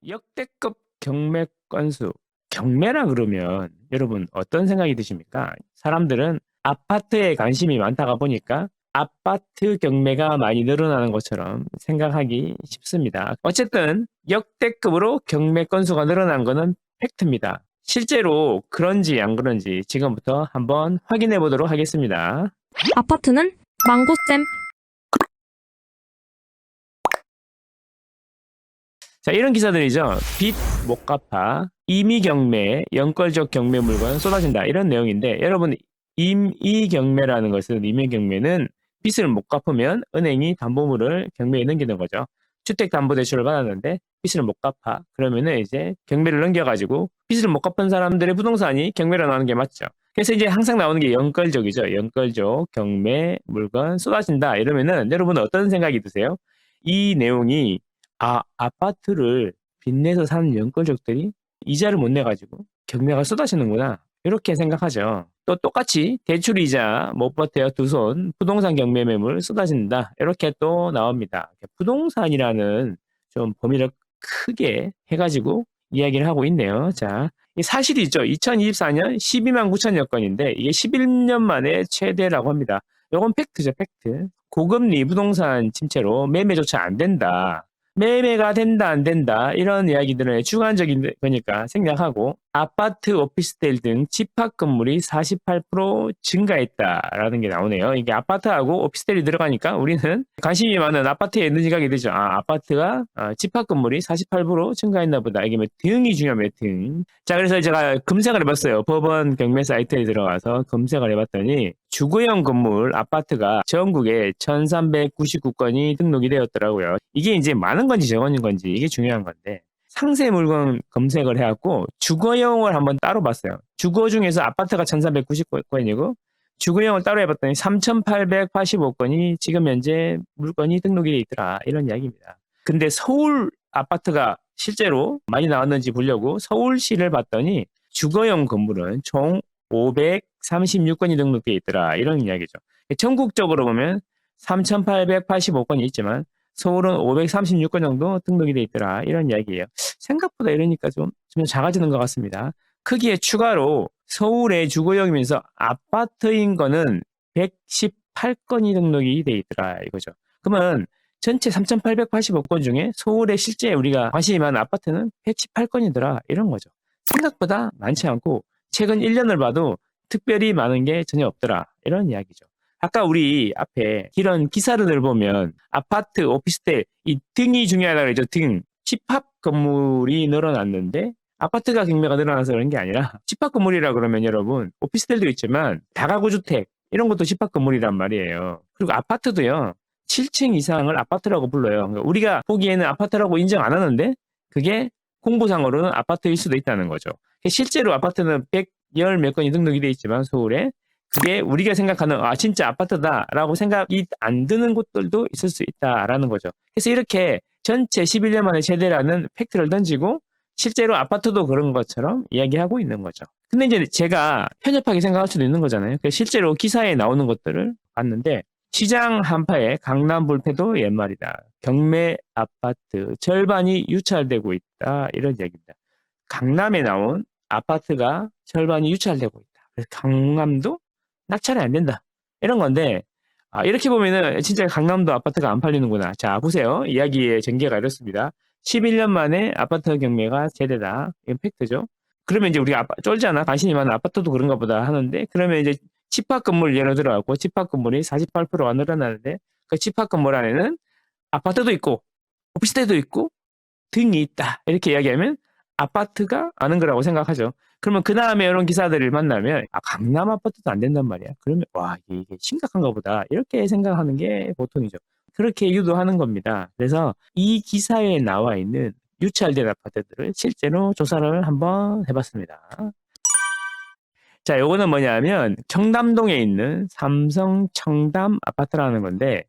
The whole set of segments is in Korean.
역대급 경매 건수. 경매라 그러면 여러분 어떤 생각이 드십니까? 사람들은 아파트에 관심이 많다가 보니까 아파트 경매가 많이 늘어나는 것처럼 생각하기 쉽습니다. 어쨌든 역대급으로 경매 건수가 늘어난 것은 팩트입니다. 실제로 그런지 안 그런지 지금부터 한번 확인해 보도록 하겠습니다. 아파트는 망고쌤. 자, 이런 기사들이죠. 빚 못 갚아, 임의 경매, 연걸적 경매 물건 쏟아진다. 이런 내용인데, 여러분, 임의 경매라는 것은, 임의 경매는 빚을 못 갚으면 은행이 담보물을 경매에 넘기는 거죠. 주택담보대출을 받았는데 빚을 못 갚아. 그러면은 이제 경매를 넘겨가지고 빚을 못 갚은 사람들의 부동산이 경매로 나오는 게 맞죠. 그래서 이제 항상 나오는 게 연걸적이죠. 연걸적 경매 물건 쏟아진다. 이러면은 여러분은 어떤 생각이 드세요? 이 내용이 아파트를 빚내서 사는 연끌족들이 이자를 못 내가지고 경매가 쏟아지는구나. 이렇게 생각하죠. 또 똑같이 대출이자 못 버텨 두 손 부동산 경매 매물 쏟아진다. 이렇게 또 나옵니다. 부동산이라는 좀 범위를 크게 해가지고 이야기를 하고 있네요. 자, 이 사실이죠. 2024년 12만 9천여 건인데 이게 11년 만에 최대라고 합니다. 이건 팩트죠, 팩트. 고금리 부동산 침체로 매매조차 안 된다. 매매가 된다 안 된다 이런 이야기들은 주관적인 거니까 생략하고 아파트, 오피스텔 등 집합 건물이 48% 증가했다라는 게 나오네요. 이게 아파트하고 오피스텔이 들어가니까 우리는 관심이 많은 아파트에 눈이 가게 되죠. 아파트가 집합 건물이 48% 증가했나 보다. 이게 뭐 등이 중요하면 등. 자, 그래서 제가 검색을 해봤어요. 법원 경매 사이트에 들어가서 검색을 해봤더니 주거용 건물 아파트가 전국에 1399건이 등록이 되었더라고요. 이게 이제 많은 건지 적은 건지 이게 중요한 건데 상세 물건 검색을 해갖고 주거용을 한번 따로 봤어요. 주거 중에서 아파트가 1399건이고 주거용을 따로 해봤더니 3885건이 지금 현재 물건이 등록이 돼 있더라. 이런 이야기입니다. 근데 서울 아파트가 실제로 많이 나왔는지 보려고 서울시를 봤더니 주거용 건물은 총 536건이 등록돼 있더라. 이런 이야기죠. 전국적으로 보면 3885건이 있지만 서울은 536건 정도 등록이 돼 있더라. 이런 이야기예요. 생각보다 이러니까 좀 작아지는 것 같습니다. 크기에 추가로 서울의 주거용이면서 아파트인 거는 118건이 등록이 돼 있더라. 이거죠. 그러면 전체 3,885건 중에 서울에 실제 우리가 관심이 많은 아파트는 118건이더라. 이런 거죠. 생각보다 많지 않고 최근 1년을 봐도 특별히 많은 게 전혀 없더라. 이런 이야기죠. 아까 우리 앞에 이런 기사를 보면 아파트, 오피스텔 이 등이 중요하다고 그랬죠. 등. 집합 건물이 늘어났는데 아파트가 경매가 늘어나서 그런 게 아니라 집합 건물이라 그러면 여러분 오피스텔도 있지만 다가구 주택 이런 것도 집합 건물이란 말이에요. 그리고 아파트도요. 7층 이상을 아파트라고 불러요. 그러니까 우리가 보기에는 아파트라고 인정 안 하는데 그게 공보상으로는 아파트일 수도 있다는 거죠. 실제로 아파트는 110 몇 건이 등록이 돼 있지만 서울에 그게 우리가 생각하는 진짜 아파트다라고 생각이 안 드는 곳들도 있을 수 있다라는 거죠. 그래서 이렇게 전체 11년 만에 최대라는 팩트를 던지고 실제로 아파트도 그런 것처럼 이야기하고 있는 거죠. 근데 이제 제가 편협하게 생각할 수도 있는 거잖아요. 실제로 기사에 나오는 것들을 봤는데 시장 한파에 강남 불패도 옛말이다. 경매 아파트 절반이 유찰되고 있다. 이런 이야기입니다. 강남에 나온 아파트가 절반이 유찰되고 있다. 그래서 강남도 낙찰이 안 된다. 이런 건데 이렇게 보면은 진짜 강남도 아파트가 안 팔리는구나. 자, 보세요. 이야기의 전개가 이렇습니다. 11년 만에 아파트 경매가 제대다. 이건 팩트죠. 그러면 이제 우리가 쫄잖아. 관심이 많은 아파트도 그런가 보다 하는데 그러면 이제 집합 건물 예로 들어갖고 집합 건물이 48%가 늘어나는데 그 집합 건물 안에는 아파트도 있고 오피스텔도 있고 등이 있다. 이렇게 이야기하면 아파트가 아는 거라고 생각하죠. 그러면 그 다음에 이런 기사들을 만나면 강남 아파트도 안 된단 말이야. 그러면 와 이게 심각한가 보다. 이렇게 생각하는 게 보통이죠. 그렇게 유도하는 겁니다. 그래서 이 기사에 나와 있는 유찰된 아파트들을 실제로 조사를 한번 해봤습니다. 자, 요거는 뭐냐면 청담동에 있는 삼성 청담 아파트라는 건데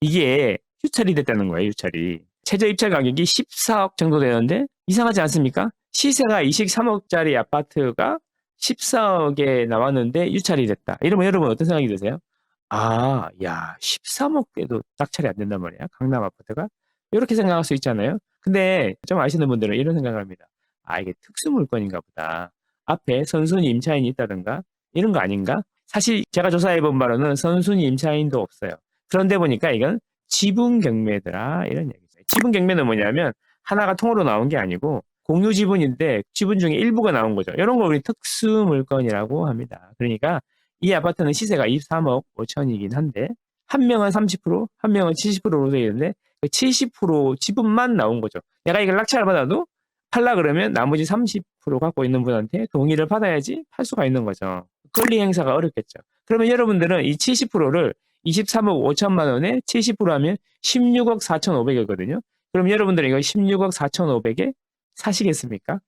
이게 유찰이 됐다는 거예요. 유찰이. 최저 입찰 가격이 14억 정도 되는데 이상하지 않습니까? 시세가 23억짜리 아파트가 14억에 나왔는데 유찰이 됐다. 이러면 여러분 어떤 생각이 드세요? 야, 13억대도 낙찰이 안 된단 말이야. 강남 아파트가. 이렇게 생각할 수 있잖아요. 근데 좀 아시는 분들은 이런 생각을 합니다. 아, 이게 특수 물건인가 보다. 앞에 선순위 임차인이 있다든가 이런 거 아닌가? 사실 제가 조사해 본 바로는 선순위 임차인도 없어요. 그런데 보니까 이건 지분 경매더라 이런 얘기죠. 지분 경매는 뭐냐면 하나가 통으로 나온 게 아니고 공유 지분인데 지분 중에 일부가 나온 거죠. 이런 걸 우리 특수 물건이라고 합니다. 그러니까 이 아파트는 시세가 23억 5천이긴 한데 한 명은 30%, 한 명은 70%로 되어 있는데 70% 지분만 나온 거죠. 내가 이걸 낙찰을 받아도 팔라 그러면 나머지 30% 갖고 있는 분한테 동의를 받아야지 팔 수가 있는 거죠. 권리 행사가 어렵겠죠. 그러면 여러분들은 이 70%를 23억 5천만 원에 70% 하면 16억 4,500이거든요. 그럼 여러분들은 이거 16억 4,500에 사시겠습니까?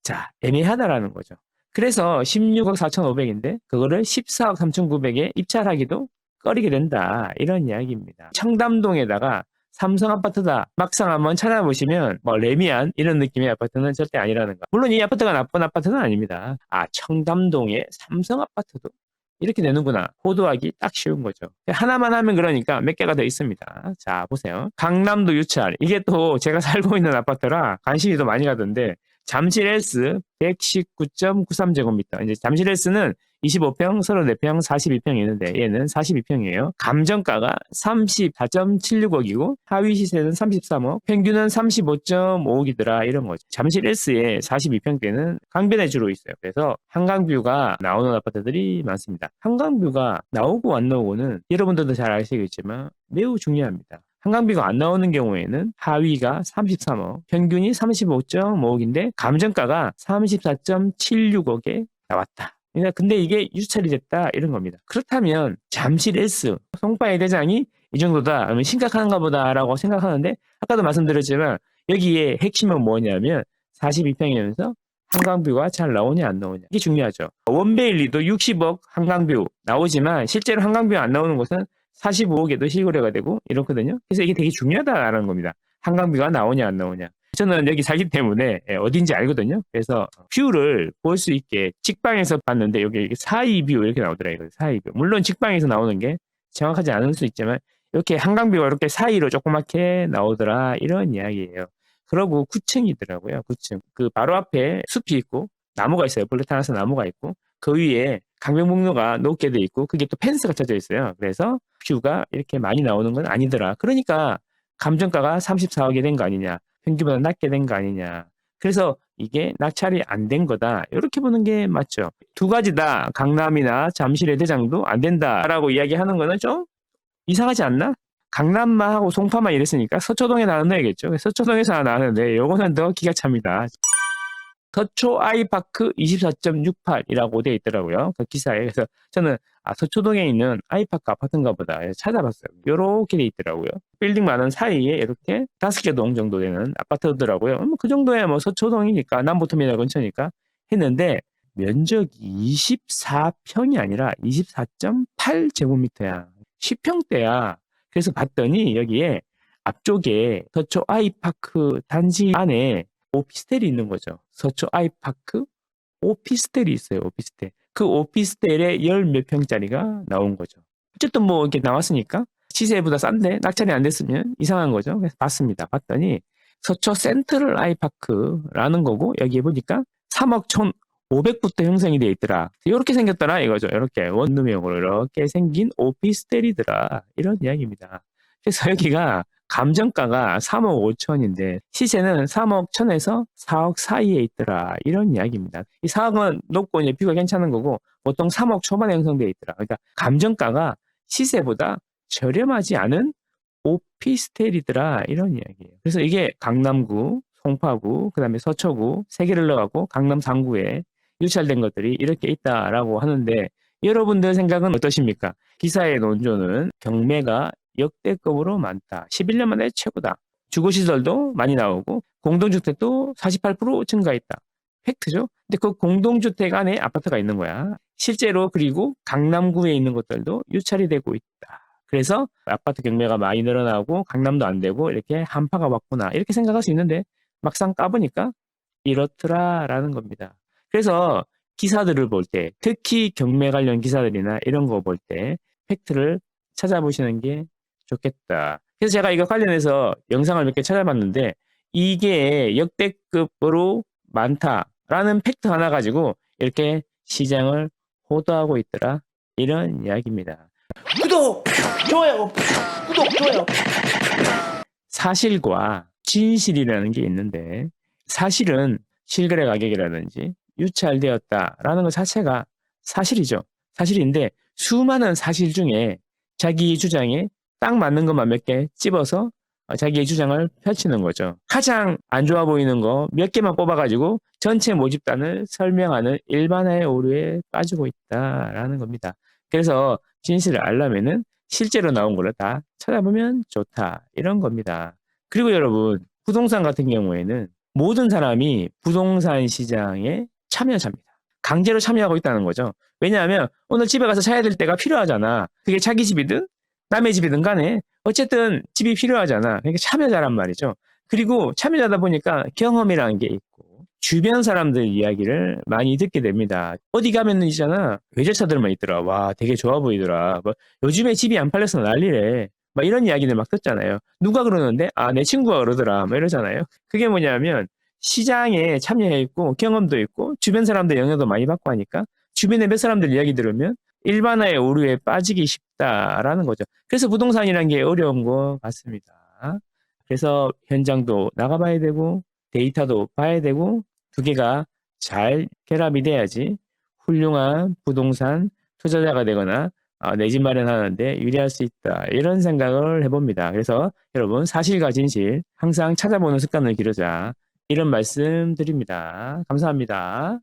자, 애매하다라는 거죠. 그래서 16억 4,500인데 그거를 14억 3,900에 입찰하기도 꺼리게 된다. 이런 이야기입니다. 청담동에다가 삼성 아파트다. 막상 한번 찾아보시면 뭐 레미안 이런 느낌의 아파트는 절대 아니라는 거. 물론 이 아파트가 나쁜 아파트는 아닙니다. 아, 청담동에 삼성 아파트도 이렇게 되는구나. 호도하기 딱 쉬운 거죠. 하나만 하면 그러니까 몇 개가 더 있습니다. 자, 보세요. 강남도 유찰. 이게 또 제가 살고 있는 아파트라 관심이 더 많이 가던데 잠실 S 119.93제곱미터. 이제 잠실 S는 25평, 34평, 42평이 있는데 얘는 42평이에요. 감정가가 34.76억이고 하위 시세는 33억, 평균은 35.5억이더라 이런 거죠. 잠실 S의 42평대는 강변에 주로 있어요. 그래서 한강뷰가 나오는 아파트들이 많습니다. 한강뷰가 나오고 안 나오고는 여러분들도 잘 아시겠지만 매우 중요합니다. 한강뷰가 안 나오는 경우에는 하위가 33억, 평균이 35.5억인데 감정가가 34.76억에 나왔다. 그러니까 근데 이게 유찰이 됐다 이런 겁니다. 그렇다면 잠실 S 송파의 대장이 이 정도다 그러면 심각한가 보다라고 생각하는데 아까도 말씀드렸지만 여기에 핵심은 뭐냐면 42평이면서 한강뷰가 잘 나오냐 안 나오냐 이게 중요하죠. 원베일리도 60억 한강뷰 나오지만 실제로 한강뷰 안 나오는 곳은 45억에도 실거래가 되고 이렇거든요. 그래서 이게 되게 중요하다라는 겁니다. 한강뷰가 나오냐 안 나오냐. 저는 여기 살기 때문에 어딘지 알거든요. 그래서 뷰를 볼 수 있게 직방에서 봤는데 여기 사이뷰 이렇게 나오더라고요. 사이뷰. 물론 직방에서 나오는 게 정확하지 않을 수 있지만 이렇게 한강뷰가 이렇게 사이로 조그맣게 나오더라 이런 이야기예요. 그러고 9층이더라고요. 9층. 그 바로 앞에 숲이 있고 나무가 있어요. 플래타나스 나무가 있고 그 위에 강변북로가 높게 돼 있고 그게 또 펜스가 쳐져 있어요. 그래서 뷰가 이렇게 많이 나오는 건 아니더라. 그러니까 감정가가 34억이 된 거 아니냐. 평균보다 낮게 된 거 아니냐. 그래서 이게 낙찰이 안 된 거다. 이렇게 보는 게 맞죠. 두 가지 다 강남이나 잠실의 대장도 안 된다라고 이야기하는 거는 좀 이상하지 않나? 강남만 하고 송파만 이랬으니까 서초동에 나눠야겠죠. 서초동에서 나왔는데 요거는 더 기가 찹니다. 서초 아이파크 24.68이라고 돼 있더라고요. 그 기사에. 그래서 저는 서초동에 있는 아이파크 아파트인가 보다 찾아봤어요. 요렇게 돼 있더라고요. 빌딩 많은 사이에 이렇게 5개 동 정도 되는 아파트더라고요. 그 정도야 뭐 서초동이니까 남부터미널 근처니까 했는데 면적이 24평이 아니라 24.8제곱미터야. 10평대야. 그래서 봤더니 여기에 앞쪽에 서초 아이파크 단지 안에 오피스텔이 있는 거죠. 서초 아이파크 오피스텔이 있어요. 오피스텔. 그 오피스텔에 열 몇 평짜리가 나온 거죠. 어쨌든 뭐 이렇게 나왔으니까 시세보다 싼데 낙찰이 안 됐으면 이상한 거죠. 그래서 봤습니다. 봤더니 서초 센트럴 아이파크라는 거고 여기에 보니까 3억 1,500부터 형성이 돼 있더라. 이렇게 생겼더라 이거죠. 이렇게 원룸형으로 이렇게 생긴 오피스텔이더라. 이런 이야기입니다. 그래서 여기가 감정가가 3억 5천인데 시세는 3억 1천에서 4억 사이에 있더라. 이런 이야기입니다. 이 4억은 높고 이제 뷰가 괜찮은 거고 보통 3억 초반에 형성되어 있더라. 그러니까 감정가가 시세보다 저렴하지 않은 오피스텔이더라. 이런 이야기예요. 그래서 이게 강남구, 송파구, 그다음에 서초구 세 개를 넣어갖고 강남 3구에 유찰된 것들이 이렇게 있다라고 하는데 여러분들 생각은 어떠십니까? 기사의 논조는 경매가 역대급으로 많다. 11년 만에 최고다. 주거시설도 많이 나오고 공동주택도 48% 증가했다. 팩트죠? 근데 그 공동주택 안에 아파트가 있는 거야. 실제로 그리고 강남구에 있는 것들도 유찰이 되고 있다. 그래서 아파트 경매가 많이 늘어나고 강남도 안 되고 이렇게 한파가 왔구나. 이렇게 생각할 수 있는데 막상 까보니까 이렇더라라는 겁니다. 그래서 기사들을 볼 때, 특히 경매 관련 기사들이나 이런 거 볼 때 팩트를 찾아보시는 게 좋겠다. 그래서 제가 이거 관련해서 영상을 몇 개 찾아봤는데 이게 역대급으로 많다라는 팩트 하나 가지고 이렇게 시장을 호도하고 있더라. 이런 이야기입니다. 구독, 좋아요, 구독, 좋아요. 사실과 진실이라는 게 있는데 사실은 실거래 가격이라든지 유찰되었다라는 것 자체가 사실이죠. 사실인데 수많은 사실 중에 자기 주장에 딱 맞는 것만 몇 개 찝어서 자기의 주장을 펼치는 거죠. 가장 안 좋아 보이는 거 몇 개만 뽑아가지고 전체 모집단을 설명하는 일반화의 오류에 빠지고 있다라는 겁니다. 그래서 진실을 알려면은 실제로 나온 걸로 다 찾아보면 좋다. 이런 겁니다. 그리고 여러분, 부동산 같은 경우에는 모든 사람이 부동산 시장에 참여자입니다. 강제로 참여하고 있다는 거죠. 왜냐하면 오늘 집에 가서 사야 될 때가 필요하잖아. 그게 자기 집이든 남의 집이든 간에 어쨌든 집이 필요하잖아. 그러니까 참여자란 말이죠. 그리고 참여자다 보니까 경험이라는 게 있고 주변 사람들 이야기를 많이 듣게 됩니다. 어디 가면은 있잖아. 외제차들만 있더라. 와, 되게 좋아 보이더라. 뭐 요즘에 집이 안 팔려서 난리래. 막 이런 이야기들 막 듣잖아요. 누가 그러는데? 아, 내 친구가 그러더라. 뭐 이러잖아요. 그게 뭐냐면 시장에 참여해 있고 경험도 있고 주변 사람들 영향도 많이 받고 하니까 주변에 몇 사람들 이야기 들으면 일반화의 오류에 빠지기 쉽다라는 거죠. 그래서 부동산이라는 게 어려운 것 같습니다. 그래서 현장도 나가봐야 되고 데이터도 봐야 되고 두 개가 잘 결합이 돼야지 훌륭한 부동산 투자자가 되거나 내 집 마련하는데 유리할 수 있다. 이런 생각을 해봅니다. 그래서 여러분 사실과 진실 항상 찾아보는 습관을 기르자. 이런 말씀 드립니다. 감사합니다.